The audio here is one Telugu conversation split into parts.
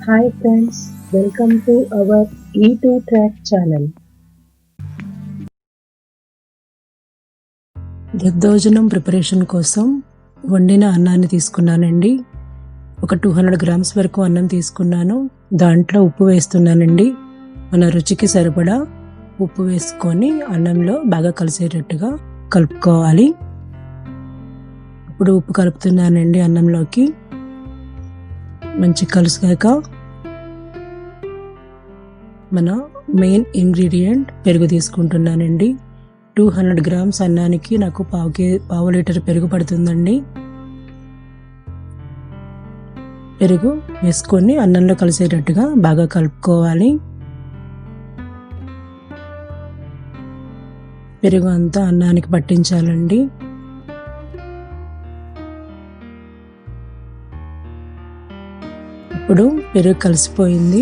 Hi friends, welcome to our E2 track channel. దద్దోజనం ప్రిపరేషన్ కోసం వండిన అన్నాన్ని తీసుకున్నానండి. ఒక 200 గ్రామ్స్ వరకు అన్నం తీసుకున్నాను. దాంట్లో ఉప్పు వేస్తున్నానండి. మన రుచికి సరిపడా ఉప్పు వేసుకొని అన్నంలో బాగా కలిసేటట్టుగా కలుపుకోవాలి. ఇప్పుడు ఉప్పు కలుపుతున్నానండి అన్నంలోకి. మంచి కలుసుగాక మన మెయిన్ ఇంగ్రీడియంట్ పెరుగు తీసుకుంటున్నానండి. 200 గ్రామ్స్ అన్నానికి నాకు పావు లీటర్ పెరుగు పడుతుందండి. పెరుగు వేసుకొని అన్నంలో కలిసేటట్టుగా బాగా కలుపుకోవాలి. పెరుగు అంతా అన్నానికి పట్టించాలండి. ఇప్పుడు పెరుగు కలిసిపోయింది.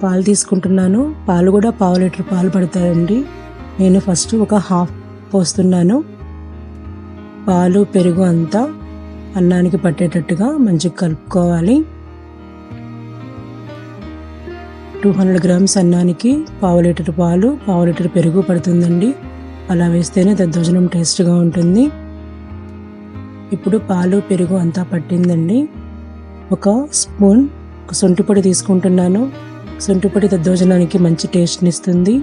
పాలు తీసుకుంటున్నాను. పాలు కూడా పావు లీటర్ పాలు పడతాయండి. నేను ఫస్ట్ ఒక హాఫ్ పోస్తున్నాను. పాలు పెరుగు అంతా అన్నానికి పట్టేటట్టుగా మంచిగా కలుపుకోవాలి. 200 గ్రామ్స్ అన్నానికి పావు లీటర్ పాలు, పావు లీటర్ పెరుగు పడుతుందండి. అలా వేస్తేనే దద్దోజనం టేస్ట్గా ఉంటుంది. ఇప్పుడు పాలు పెరుగు అంతా పట్టిందండి. ఒక స్పూన్ శొంఠి తీసుకుంటున్నాను. శొంఠి దద్దోజనానికి మంచి టేస్ట్ని ఇస్తుంది.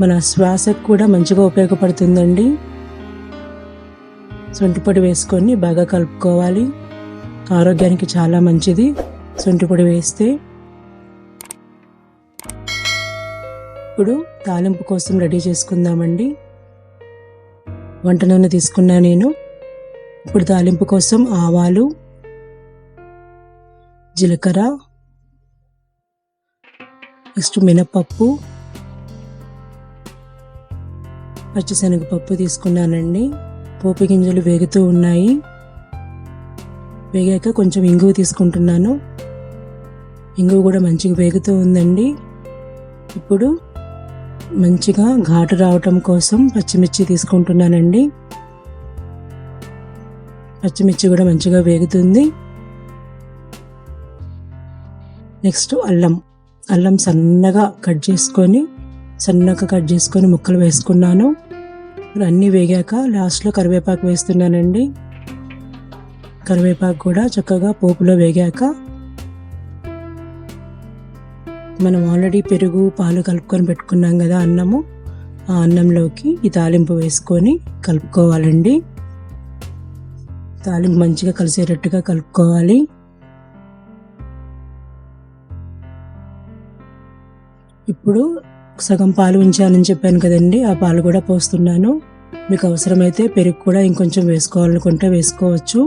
మన శ్వాసకు కూడా మంచిగా ఉపయోగపడుతుందండి. శొంఠి వేసుకొని బాగా కలుపుకోవాలి. ఆరోగ్యానికి చాలా మంచిది శొంఠి వేస్తే. ఇప్పుడు తాలింపు కోసం రెడీ చేసుకుందామండి. వంట నూనె తీసుకున్నా నేను. ఇప్పుడు తాలింపు కోసం ఆవాలు, జీలకర్ర, నెక్స్ట్ మినపప్పు, పచ్చిశనగపప్పు తీసుకున్నానండి. పోపు గింజలు వేగుతూ ఉన్నాయి. వేగాక కొంచెం ఇంగువ తీసుకుంటున్నాను. ఇంగువ కూడా మంచిగా వేగుతూ ఉందండి. ఇప్పుడు మంచిగా ఘాటు రావటం కోసం పచ్చిమిర్చి తీసుకుంటున్నానండి. పచ్చిమిర్చి కూడా మంచిగా వేగుతుంది. నెక్స్ట్ అల్లం సన్నగా కట్ చేసుకొని ముక్కలు వేసుకున్నాను. అన్నీ వేగాక లాస్ట్లో కరివేపాకు వేస్తున్నానండి. కరివేపాకు కూడా చక్కగా పోపులో వేగాక మనం ఆల్రెడీ పెరుగు పాలు కలుపుకొని పెట్టుకున్నాం కదా అన్నము, ఆ అన్నంలోకి ఈ తాలింపు వేసుకొని కలుపుకోవాలండి. తాలింపు మంచిగా కలిసేటట్టుగా కలుపుకోవాలి. ఇప్పుడు సగం పాలు ఉంచానని చెప్పాను కదండి, ఆ పాలు కూడా పోస్తున్నాను. మీకు అవసరమైతే పెరుగు కూడా ఇంకొంచెం వేసుకోవాలనుకుంటే వేసుకోవచ్చు.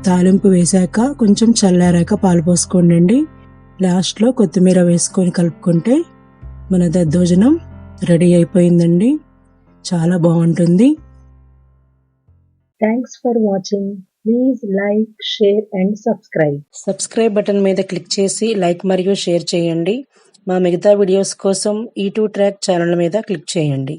తాలింపు వేశాక కొంచెం చల్లారాక పాలు పోసుకోండి. లాస్ట్లో కొత్తిమీర వేసుకొని కలుపుకుంటే మన దద్దోజనం రెడీ అయిపోయిందండి. చాలా బాగుంటుంది. Thanks for watching. Please like, share and subscribe button మీద క్లిక్ చేసి లైక్ మరియు షేర్ చేయండి. మా మిగతా వీడియోస్ కోసం E2 ట్రాక్ ఛానల్ మీద క్లిక్ చేయండి.